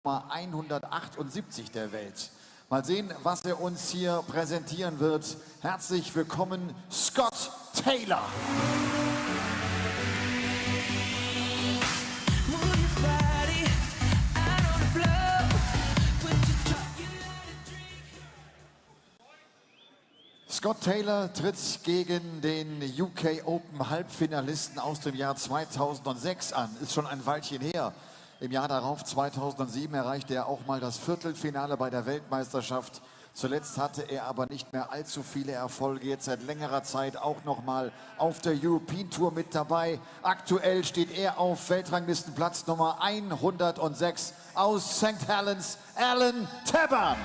Nummer 178 der Welt. Mal sehen, was er uns hier präsentieren wird. Herzlich willkommen, S.Taylor. S.Taylor tritt gegen den UK Open Halbfinalisten aus dem Jahr 2006 an. Ist schon ein Weilchen her. Im Jahr darauf, 2007, erreichte er auch mal das Viertelfinale bei der Weltmeisterschaft. Zuletzt hatte er aber nicht mehr allzu viele Erfolge. Jetzt seit längerer Zeit auch noch mal auf der European Tour mit dabei. Aktuell steht er auf Weltranglistenplatz Nummer 106 aus St. Helens, Tabern.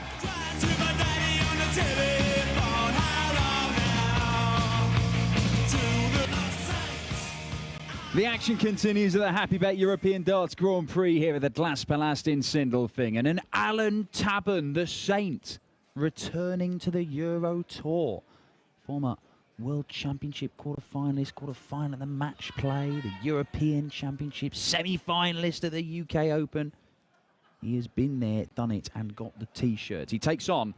The action continues at the Happy Bet European Darts Grand Prix here at the Glaspalast in Sindelfingen. And Alan Tabern, the Saint, returning to the Euro Tour. Former World Championship quarter-finalist, quarter-final at the match play, the European Championship semi-finalist at the UK Open. He has been there, done it, and got the T-shirt. He takes on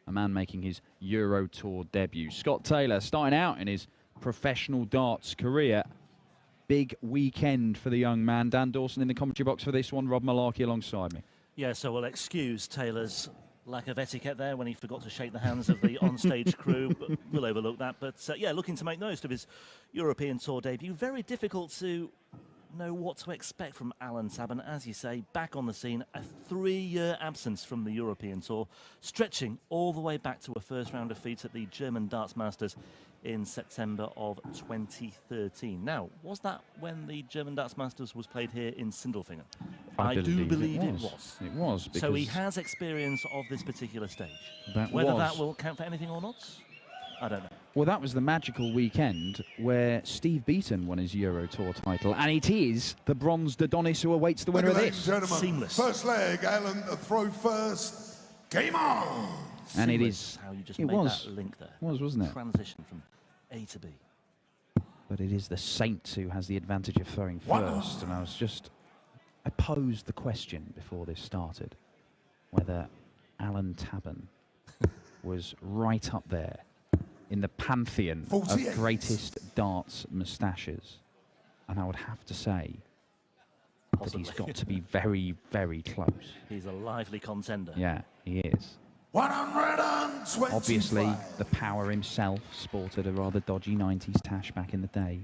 a man making his Euro Tour debut. S.Taylor, starting out in his professional darts career. Big weekend for the young man. Dan Dawson in the commentary box for this one. Rob Malarkey alongside me. Yeah, so we'll excuse Taylor's lack of etiquette there when he forgot to shake the hands of the on-stage crew. But we'll overlook that. But yeah, looking to make most of his European Tour debut. Very difficult to know what to expect from Alan Tabern. As you say, back on the scene. A 3-year absence from the European Tour, stretching all the way back to a first round defeat at the German Darts Masters in September of 2013. Now, was that when the German Darts Masters was played here in Sindelfingen? I do believe it was. It was. So he has experience of this particular stage. That will count for anything or not, I don't know. Well, that was the magical weekend where Steve Beaton won his Euro Tour title, and it is the bronzed Adonis who awaits the winner of this. Seamless. First leg, Alan, throw first. Game on! And it is. How you just made that link there. It was, wasn't it? Transition from A to B. But it is the Saint who has the advantage of throwing first. And I posed the question before this started, whether Alan Tabern was right up there in the pantheon 48 of greatest darts moustaches. And I would have to say that he's got to be very, very close. He's a lively contender. Yeah, he is. 125. Obviously, the power himself sported a rather dodgy 90s tash back in the day.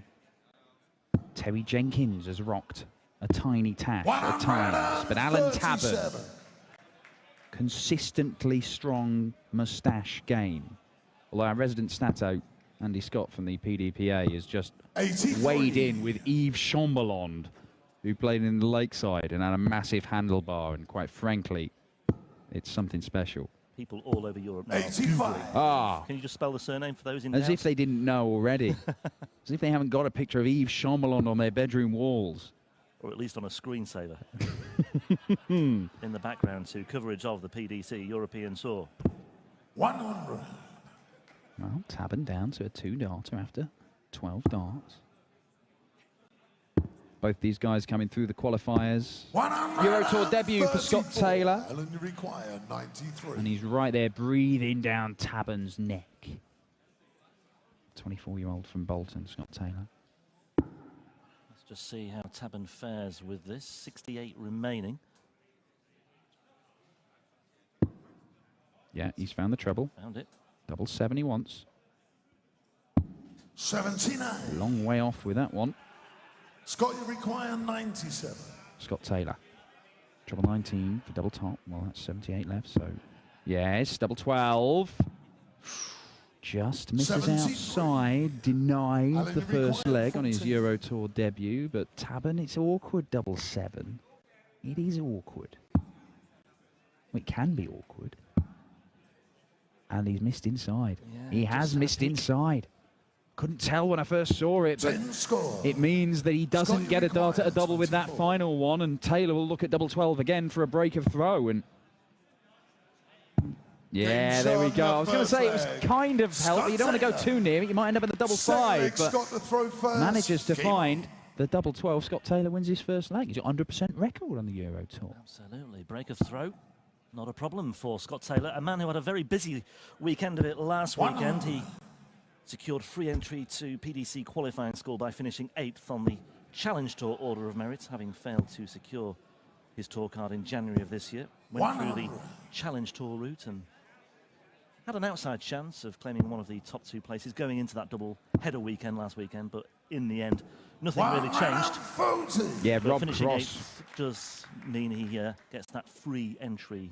Terry Jenkins has rocked a tiny tash at times, but Alan Tabern, consistently strong moustache game. Although our resident stato, Andy Scott from the PDPA, has just 83. Weighed in with Yves Chamberlain, who played in the Lakeside and had a massive handlebar, and quite frankly, it's something special. People all over Europe now. 85. Can you just spell the surname for those in As doubt? if they didn't know already. As if they haven't got a picture of Yves Chamberlain on their bedroom walls. Or at least on a screensaver. In the background to coverage of the PDC European Tour. 100. Well, Tabern down to a 2-darter after 12 darts. Both these guys coming through the qualifiers. Euro Tour debut for S.Taylor. Require 93. And he's right there breathing down Tabern's neck. 24-year-old from Bolton, S.Taylor. Let's just see how Tabern fares with this. 68 remaining. Yeah, he's found the treble. Found it. Double 7 he wants. 79. Long way off with that one. Scott, you require 97. S.Taylor. Treble 19 for double top. Well, that's 78 left, so... Yes, double 12. Just misses 73. Outside. Denies the first leg 14. On his Euro Tour debut. But Tabern, it's awkward, double 7. It is awkward. Well, it can be awkward. And he's missed inside. Yeah, he has missed inside. Couldn't tell when I first saw it, but it means that he doesn't get a dart at a double with that final one, and Taylor will look at double 12 again for a break of throw. And yeah, there we go. I was going to say it was kind of help. You don't want to go too near it. You might end up in the double 5, but manages to find the double 12, Scott Taylor wins his first leg. He's got 100% record on the Euro Tour. Absolutely. Break of throw. Not a problem for Scott Taylor, a man who had a very busy weekend of it last weekend. He secured free entry to PDC qualifying school by finishing 8th on the Challenge Tour Order of Merit, having failed to secure his tour card in January of this year. Went through the Challenge Tour route and had an outside chance of claiming one of the top 2 places going into that double header weekend last weekend, but in the end, nothing really changed. Yeah, but Rob finishing Cross 8th does mean he gets that free entry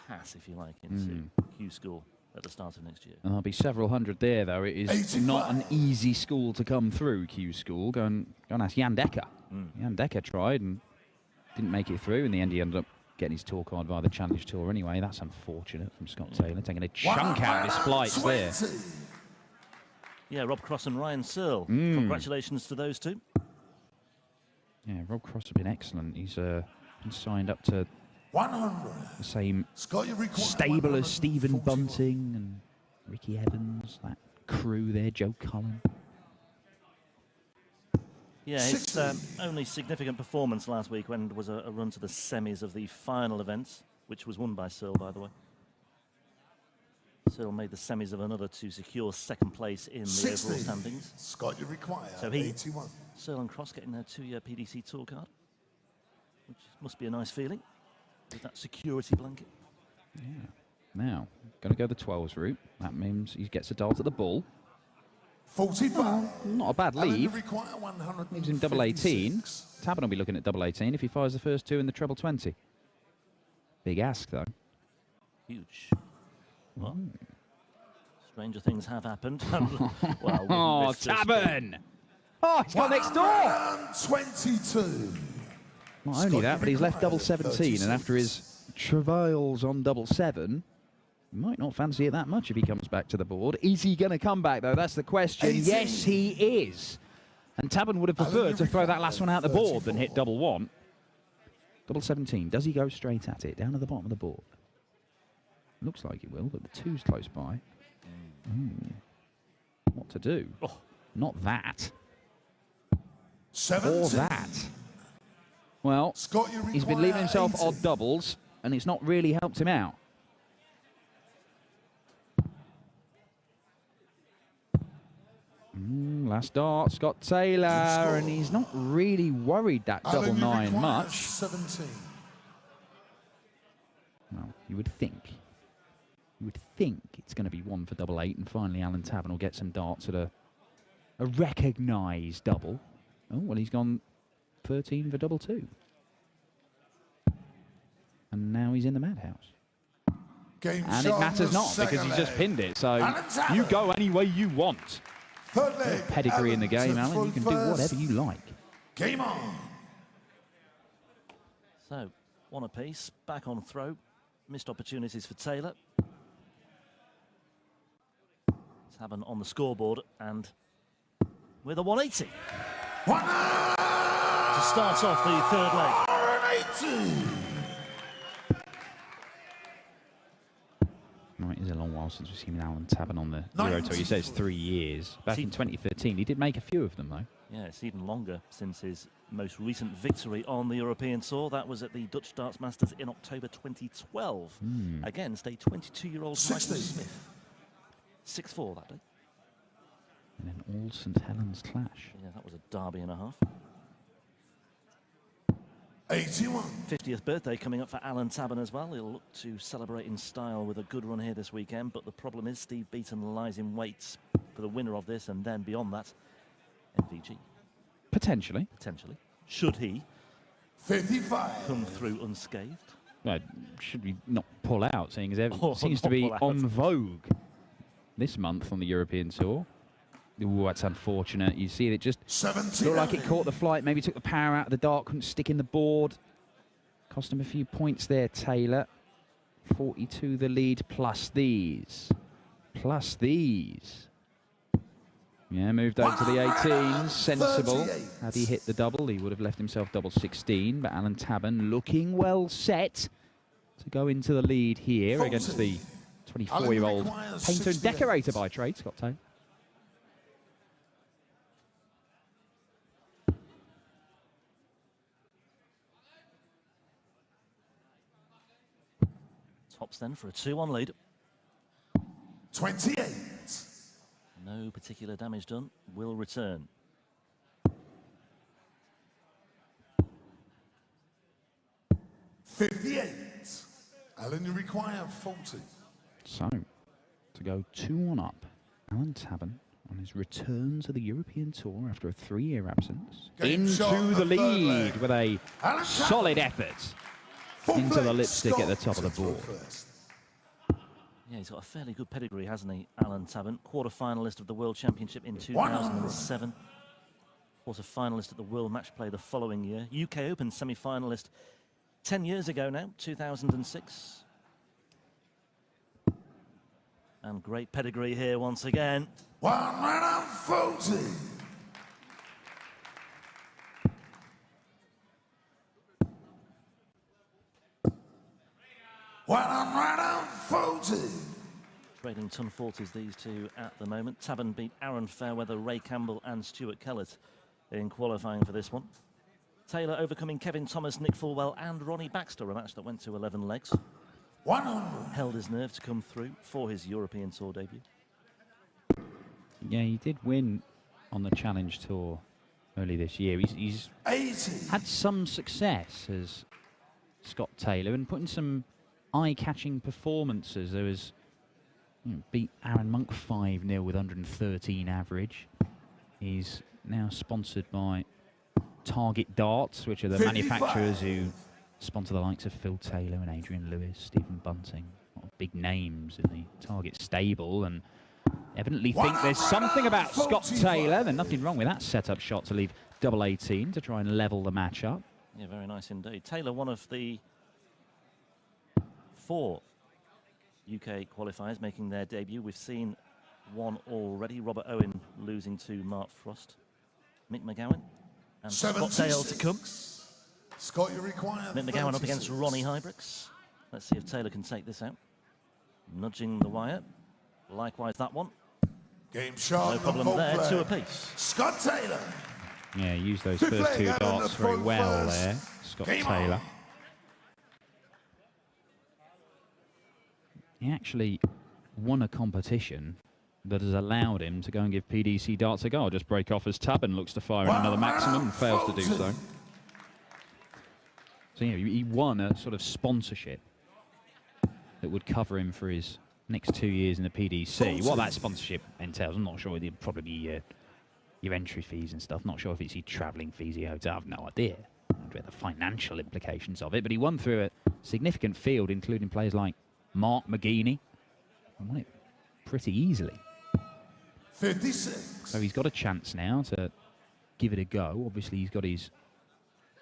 pass, if you like, into Q School at the start of next year. And there'll be several hundred there, though. It is 85. not an easy school to come through, Q School. Go and ask Jan Dekker. Jan Dekker tried and didn't make it through. In the end, he ended up getting his tour card via the Challenge Tour anyway. That's unfortunate from Scott Taylor, taking a chunk out of his flights there. Yeah, Rob Cross and Ryan Searle. Congratulations to those two. Yeah, Rob Cross has been excellent. He's been signed up to 100. the same Scott, you require stable as Stephen 141. Bunting and Ricky Evans, that crew there, Joe Cullen. Yeah, his only significant performance last weekend was a run to the semis of the final event, which was won by Searle, by the way. Searle made the semis of another to secure 2nd place in the 60. overall standings. Scott, you require So he, 81. Searle and Cross getting their 2-year PDC tour card, which must be a nice feeling with that security blanket. Yeah. Now, going to go the 12s route. That means he gets a dart at the ball. 45. Not a bad Alan, you lead. require 156. Leaves him double 18. Tabern will be looking at double 18 if he fires the first 2 in the treble 20. Big ask, though. Huge. Well, stranger things have happened. Well, Oh, Tabern! Oh, he's got next door! 22. Not only that, but he's left double 17, and after his travails on double 7, he might not fancy it that much if he comes back to the board. Is he going to come back, though? That's the question. 18. Yes, he is. And Tabern would have preferred to throw that last one out the board than hit double 1. Double 17. Does he go straight at it, down at the bottom of the board? Looks like he will, but the 2's close by. What to do? Oh. Not that. 17. Or that. Well, Scott, you he's been require leaving himself 80. odd doubles, and it's not really helped him out. Last dart, Scott Taylor, and he's not really worried that Alan, double you 9 require much. 17. Well, you would think. You would think it's going to be 1 for double 8, and finally Alan Tabern will get some darts at a recognised double. Oh, well, he's gone 13 for double 2. And now he's in the madhouse. Game And shot it matters the not, because second he's just leg. pinned it. So Alan Tabern. you go any way you want. Third leg. Pedigree in the game, to Alan. You can do throw whatever first. you like. Game on. So, 1 apiece, back on throw. Missed opportunities for Taylor. Tabern on the scoreboard and with a 180 to start off the third leg. 180. Right, it's a long while since we've seen Alan Tabern on the Euro Tour. You say it's 3 years. Back in 2013, he did make a few of them, though. Yeah, it's even longer since his most recent victory on the European Tour. That was at the Dutch Darts Masters in October 2012 against a 22-year-old Michael 60. Smith. 6-4 that day. And then all St Helens clash. Yeah, that was a derby and a half. 81. 50th birthday coming up for Alan Tabern as well. He'll look to celebrate in style with a good run here this weekend. But the problem is Steve Beaton lies in wait for the winner of this, and then beyond that, MVG. Potentially. Potentially. Should he 55. come through unscathed? Well, should we not pull out, seeing as it Oh, seems to not be pull out. on vogue this month on the European Tour. Ooh, that's unfortunate. You see, it just 70. looked like it caught the flight, maybe took the power out of the dart, couldn't stick in the board. Cost him a few points there, Taylor. 42 the lead, plus these. Plus these. Yeah, moved over to the 18s. Sensible. 38. Had he hit the double, he would have left himself double 16. But Alan Tabern looking well set to go into the lead here 40. against the 24-year-old requires painter and 68. decorator by trade, Scott Taylor. Tops then for a 2-1 lead. 28. No particular damage done. Will return. $58. Alan, you require 40. So, to go 2-1 up, Alan Tabern on his return to the European Tour after a 3-year absence. Game shot Into of the the third lead leg. with a Alan solid Tabern. effort Full into play, the lipstick at the Scott top of the to throw board. first. Yeah, he's got a fairly good pedigree, hasn't he, Alan Tabern? Quarter-finalist of the World Championship in 2007. Quarter-finalist at the World Match Play the following year. UK Open semi-finalist 10 years ago now, 2006. And great pedigree here once again. 140. Trading ton 40s, these two at the moment. Tabern beat Aaron Fairweather, Ray Campbell and Stuart Kellett in qualifying for this one. Taylor overcoming Kevin Thomas, Nick Fulwell and Ronnie Baxter, a match that went to 11 legs. 100. Held his nerve to come through for his European Tour debut. Yeah, he did win on the Challenge Tour early this year. He's 80. had some success as Scott Taylor and putting some eye-catching performances. There was beat Aaron Monk 5-0 with 113 average. He's now sponsored by Target Darts, which are the 55. manufacturers who sponsor the likes of Phil Taylor and Adrian Lewis, Stephen Bunting. A lot of big names in the Target stable, and evidently think there's something about Scott Taylor. There's nothing wrong with that set-up shot to leave double 18 to try and level the match up. Yeah, very nice indeed. Taylor, one of the 4 UK qualifiers making their debut. We've seen one already. Robert Owen losing to Mark Frost. Mick McGowan and Scott Dale to come. Scott, you require Mick McGowan up 36. against Ronnie Hybricks. Let's see if Taylor can take this out. Nudging the wire. Likewise that one. Game shot. No problem there, 2 apiece. Scott Taylor. Yeah, used those Fifth first leg, 2 Alan, darts the very front well first. there, Scott Game Taylor. on. He actually won a competition that has allowed him to go and give PDC darts a go. I'll just break off as Tabern looks to fire in another maximum and fails to do so. So yeah, he won a sort of sponsorship that would cover him for his next 2 years in the PDC. What that sponsorship entails, I'm not sure. It'd probably be your entry fees and stuff. Not sure if it's your travelling fees, your hotel. I have no idea. I don't know the financial implications of it. But he won through a significant field, including players like Mark McGeaney. And won it pretty easily. 56. So he's got a chance now to give it a go. Obviously, he's got his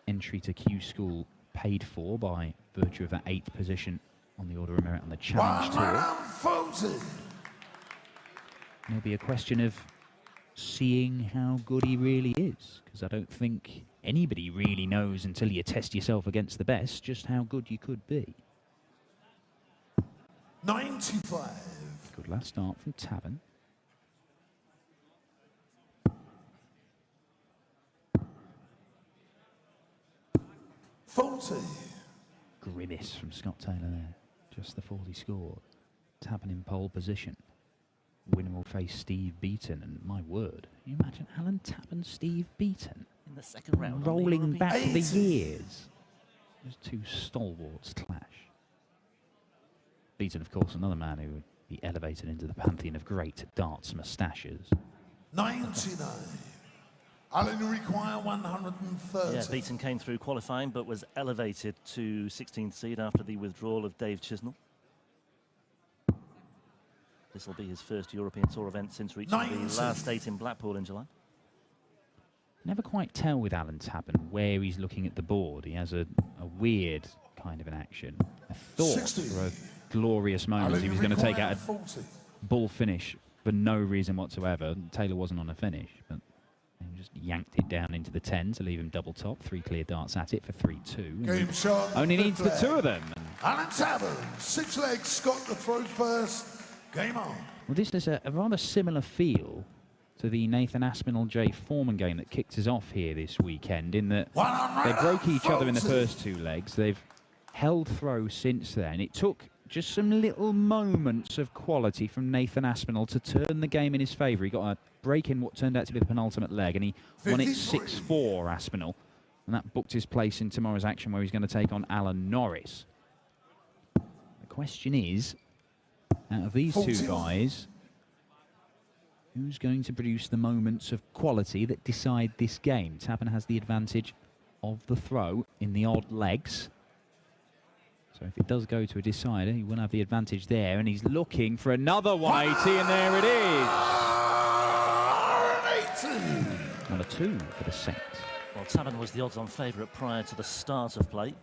entry to Q School paid for by virtue of that 8th position on the Order of Merit on the Challenge Tour. 140. It'll be a question of seeing how good he really is, because I don't think anybody really knows until you test yourself against the best just how good you could be. 95. Good last start from Tabern. Grimace from Scott Taylor there. Just the 40 scored. Tabern in pole position. Winner will face Steve Beaton, and my word, can you imagine Alan Tabern, Steve Beaton? In the second round. Rolling back the 80. years. Those two stalwarts clash. Beaton, of course, another man who would be elevated into the pantheon of great darts moustaches. 99. Alan, you require 130. Yeah, Beaton came through qualifying but was elevated to 16th seed after the withdrawal of Dave Chisnell. This will be his first European Tour event since reaching the last 8 in Blackpool in July. Never quite tell with Alan Tabern where he's looking at the board. He has a weird kind of an action. I thought 60. for a glorious moment Alan, he you was going to take require out a 40. bull finish for no reason whatsoever. Taylor wasn't on a finish, but he just yanked it down into the 10 to leave him double top. 3 clear darts at it for 3-2. Game shot. Only needs the fifth 2 leg. of them. Alan Tabern, 6 legs, Scott the throw first. Game on. Well, this is a rather similar feel to the Nathan Aspinall-J Foreman game that kicked us off here this weekend, in that they broke each other in the first 2 legs. They've held throw since then. It took just some little moments of quality from Nathan Aspinall to turn the game in his favour. He got a break in what turned out to be the penultimate leg, and he won it 6-4, Aspinall. And that booked his place in tomorrow's action where he's going to take on Alan Norris. The question is, out of these two guys, who's going to produce the moments of quality that decide this game? Tabern has the advantage of the throw in the odd legs. So if it does go to a decider, he will have the advantage there, and he's looking for another 180, and there it is. 1-2 for the Saints. Well, Tabern was the odds-on favourite prior to the start of play.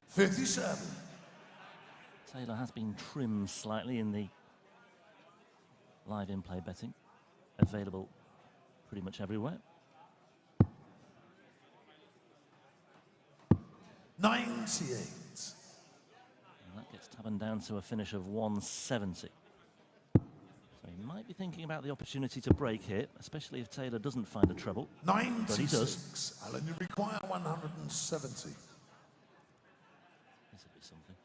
57. Taylor has been trimmed slightly in the live in-play betting, available pretty much everywhere. 98. And that gets Tabern down to a finish of 170. So he might be thinking about the opportunity to break here, especially if Taylor doesn't find a treble. 96. But he does. Alan, you require 170. This would be something.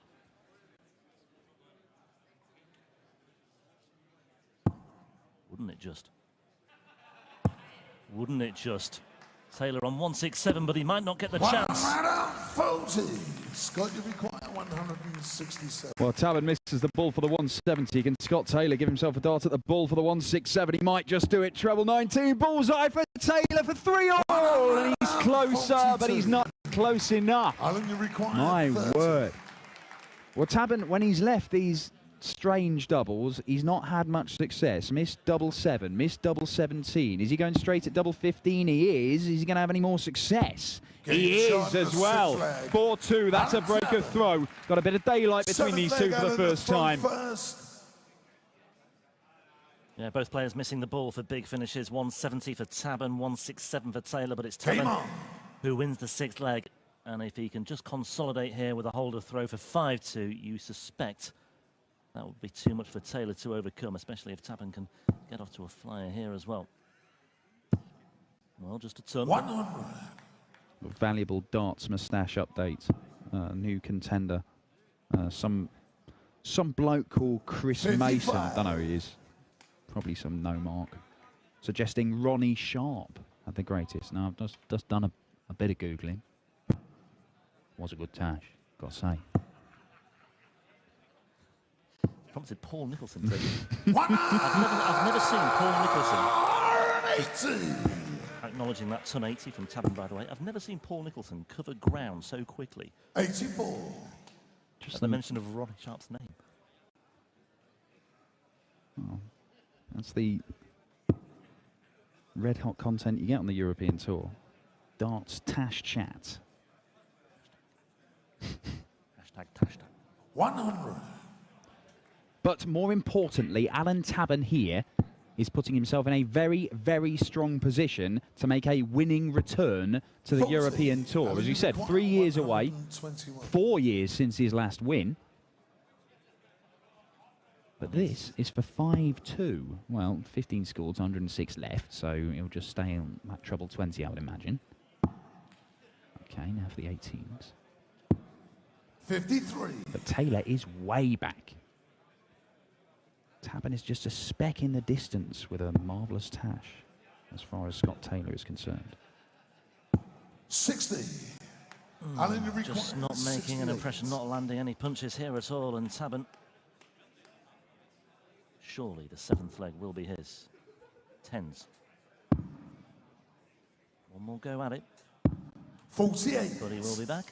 Wouldn't it just? Wouldn't it just? Taylor on 167, but he might not get the chance. 140. Scott, you require 167. Well, Tabern misses the ball for the 170. Can Scott Taylor give himself a dart at the ball for the 167? He might just do it. Treble 19. Bullseye for Taylor for 3-all. And he's closer, but he's not close enough. Alan, you require My 30. word. Well, Tabern, when he's left these strange doubles, he's not had much success. Missed double 7, missed double 17. Is he going straight at double 15? He is. Is he going to have any more success? He is as well. 4-2, that's a break of throw. Got a bit of daylight between these two for the first time. Yeah, both players missing the ball for big finishes. 170 for Tabern, 167 for Taylor, but it's Tabern who wins the sixth leg. And if he can just consolidate here with a holder throw for 5-2, you suspect that would be too much for Taylor to overcome, especially if Tabern can get off to a flyer here as well. Well, just a turn. 100. Valuable darts moustache update. New contender. Some bloke called Chris 55. Mason. I don't know who he is. Probably some no mark. Suggesting Ronnie Sharp had the greatest. Now, I've just done a bit of Googling. Was a good tash, got to say. Prompted Paul Nicholson. I've never seen Paul Nicholson. Acknowledging that ton 80 from Tabern, by the way. I've never seen Paul Nicholson cover ground so quickly. 84. Just the mention of Ronnie Sharp's name. Oh, that's the red hot content you get on the European Tour. Darts Tash Chat. Hashtag Tashtag. 100. But more importantly, Alan Tabern here is putting himself in a very, very strong position to make a winning return to the 40. European Tour. As you said, 3 years away, 4 years since his last win. But this is for 5-2. Well, 15 scored, 106 left, so he'll just stay on that treble 20, I would imagine. Okay, now for the 18s. 53. But Taylor is way back. Tabern is just a speck in the distance with a marvellous tash, as far as Scott Taylor is concerned. 60. Just not making an impression, not landing any punches here at all, and Tabern, surely the seventh leg will be his. 10s. One more go at it. 48. But he will be back.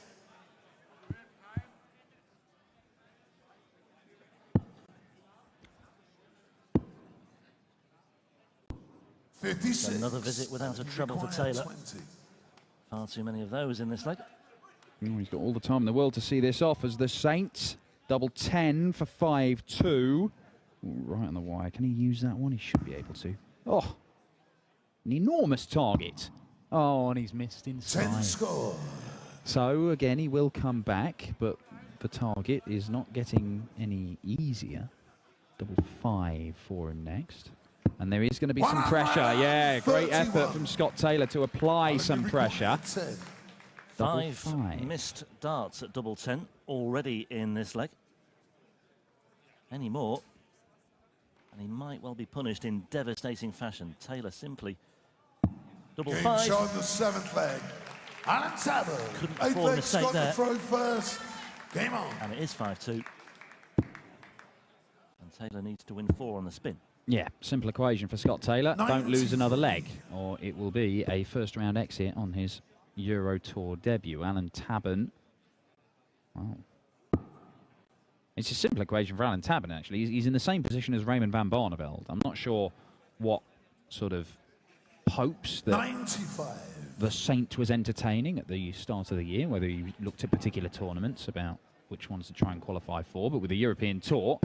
Another visit without a treble for Taylor. 20. Far too many of those in this leg. He's got all the time in the world to see this off as the Saints. Double 10 for 5-2. Right on the wire. Can he use that one? He should be able to. Oh, an enormous target. Oh, and he's missed inside. 10 score. So, again, he will come back, but the target is not getting any easier. Double 5 for him next. And there is going to be some pressure. Yeah, great effort from Scott Taylor to apply some pressure. Five missed darts at double 10 already in this leg. Any more, and he might well be punished in devastating fashion. Taylor simply double Game five. shot in the 7th leg. Alan Tabern. Couldn't Eighth afford a leg, mistake Scott there. to throw first. Game on. And it is 5-2. And Taylor needs to win 4 on the spin. Yeah, simple equation for Scott Taylor. 93. Don't lose another leg, or it will be a first-round exit on his Euro Tour debut. Alan Tabern. Wow. It's a simple equation for Alan Tabern, actually. He's in the same position as Raymond van Barneveld. I'm not sure what sort of hopes that 95. the Saint was entertaining at the start of the year, whether he looked at particular tournaments about which ones to try and qualify for. But with the European Tour,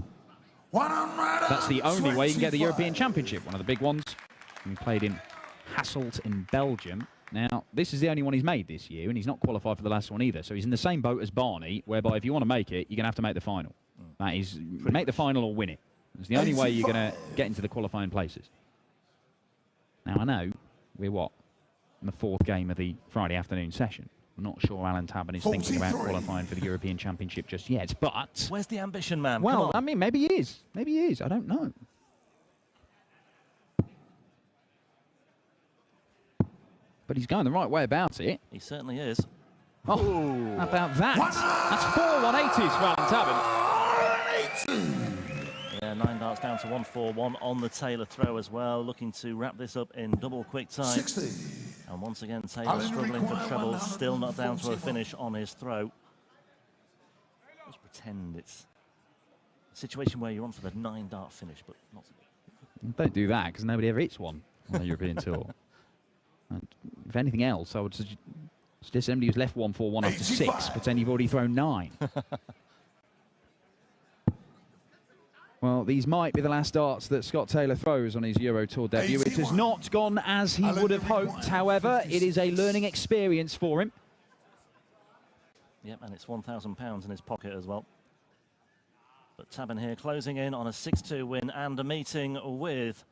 that's the only way you can get the European Championship, one of the big ones. He played in Hasselt in Belgium. Now, this is the only one he's made this year, and he's not qualified for the last one either. So he's in the same boat as Barney, whereby if you want to make it, you're going to have to make the final. That is, make the final or win it. It's the only way you're going to get into the qualifying places. Now, I know we're what? In the 4th game of the Friday afternoon session. I'm not sure Alan Tabern is thinking about qualifying for the European Championship just yet, but... Where's the ambition, man? Well, I mean, maybe he is. Maybe he is. I don't know. But he's going the right way about it. He certainly is. Oh, how about that? That's 4 180s for Alan Tabern. Yeah, 9 darts down to 141 on the Taylor throw as well, looking to wrap this up in double quick time. 60. And once again, Taylor struggling for treble, still not down to a finish on his throw. Just pretend it's a situation where you're on for the 9-dart finish, but not. Don't do that, because nobody ever hits one on the European Tour. And if anything else, I would suggest somebody who's left 1-4-1 after 6, pretend you've already thrown 9. Well, these might be the last darts that Scott Taylor throws on his Euro Tour debut. It has not gone as he would have hoped. However, it is a learning experience for him. Yep, and it's £1,000 in his pocket as well. But Tabern here closing in on a 6-2 win and a meeting with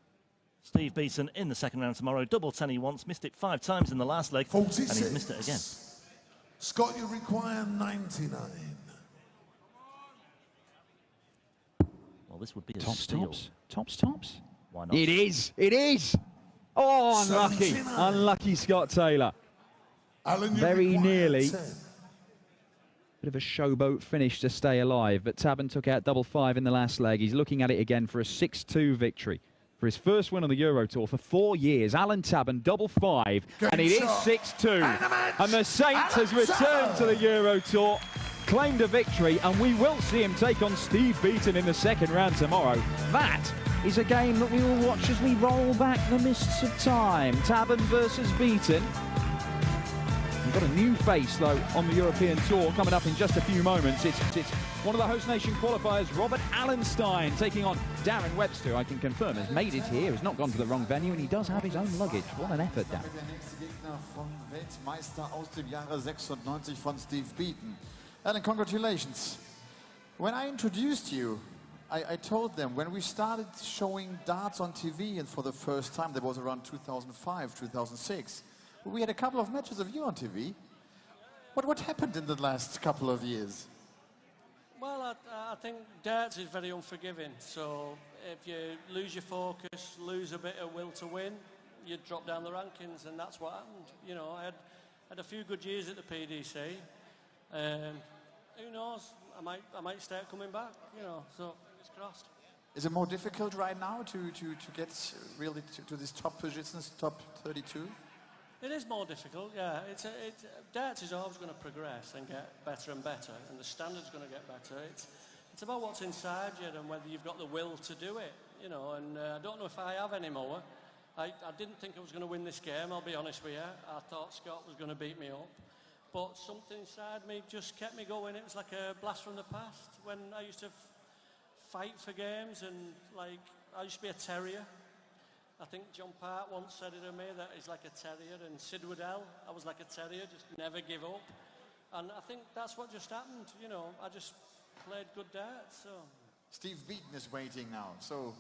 Steve Beaton in the second round tomorrow. Double 10 he wants, missed it 5 times in the last leg, 46. and he's missed it again. Scott, you require 99. Well, this would be a Tops, steal. tops. Why not? It is. Oh, unlucky. 79. Unlucky Scott Taylor. Alan, you Very require nearly. 10. Bit of a showboat finish to stay alive, but Tabern took out double 5 in the last leg. He's looking at it again for a 6-2 victory. For his first win on the Euro Tour for 4 years, Alan Tabern, double 5, and it is 6-2. And the Saint has returned to the Euro Tour, claimed a victory, and we will see him take on Steve Beaton in the second round tomorrow. That is a game that we will watch as we roll back the mists of time. Tabern versus Beaton. We've got a new face, though, on the European Tour coming up in just a few moments. It's one of the host nation qualifiers, Robert Allenstein, taking on Darren Webster. I can confirm has made it here, has not gone to the wrong venue, and he does have his own luggage. What an effort, Darren. Der nächste Gegner von Weltmeister aus dem Jahre 96 von Steve Beaton. Alan, congratulations. When I introduced you, I told them when we started showing darts on TV, and for the first time, that was around 2005, 2006, we had a couple of matches of you on TV. What happened in the last couple of years? Well, I think darts is very unforgiving. So if you lose your focus, lose a bit of will to win, you drop down the rankings, and that's what happened. You know, I had a few good years at the PDC. Who knows? I might start coming back. You know, so fingers crossed. Is it more difficult right now to get really to these top positions, top 32? It is more difficult, yeah. Darts is always going to progress and get better and better, and the standard's going to get better. It's about what's inside you and whether you've got the will to do it, you know. And I don't know if I have anymore. I didn't think I was going to win this game, I'll be honest with you. I thought Scott was going to beat me up. But something inside me just kept me going. It was like a blast from the past when I used to fight for games, and like I used to be a terrier. I think John Part once said it of me that he's like a terrier, and Sid Waddell, I was like a terrier, just never give up. And I think that's what just happened, you know. I just played good darts, so. Steve Beaton is waiting now. So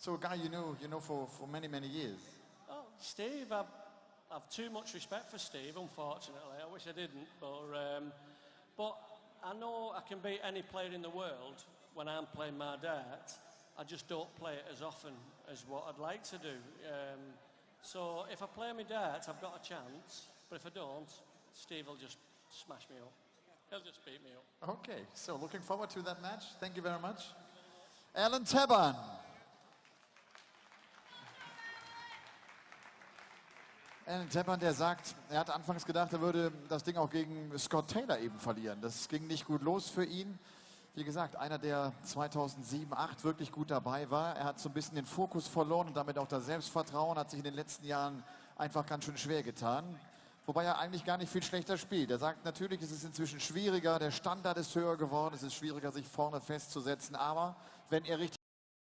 a guy you know for many years. Oh, Steve, I've too much respect for Steve, unfortunately. I wish I didn't, but I know I can beat any player in the world when I'm playing my dart. I just don't play it as often as what I'd like to do. So if I play my darts, I've got a chance, but if I don't, Steve will just smash me up. He'll just beat me up. Okay, so looking forward to that match. Thank you very much. Alan Tabern. Alan Tabern, der sagt, er hat anfangs gedacht, er würde das Ding auch gegen S.Taylor eben verlieren. Das ging nicht gut los für ihn. Wie gesagt, einer, der 2007, 2008 wirklich gut dabei war. Er hat so ein bisschen den Fokus verloren und damit auch das Selbstvertrauen, hat sich in den letzten Jahren einfach ganz schön schwer getan. Wobei er eigentlich gar nicht viel schlechter spielt. Er sagt, natürlich ist es inzwischen schwieriger, der Standard ist höher geworden, es ist schwieriger, sich vorne festzusetzen. Aber wenn er richtig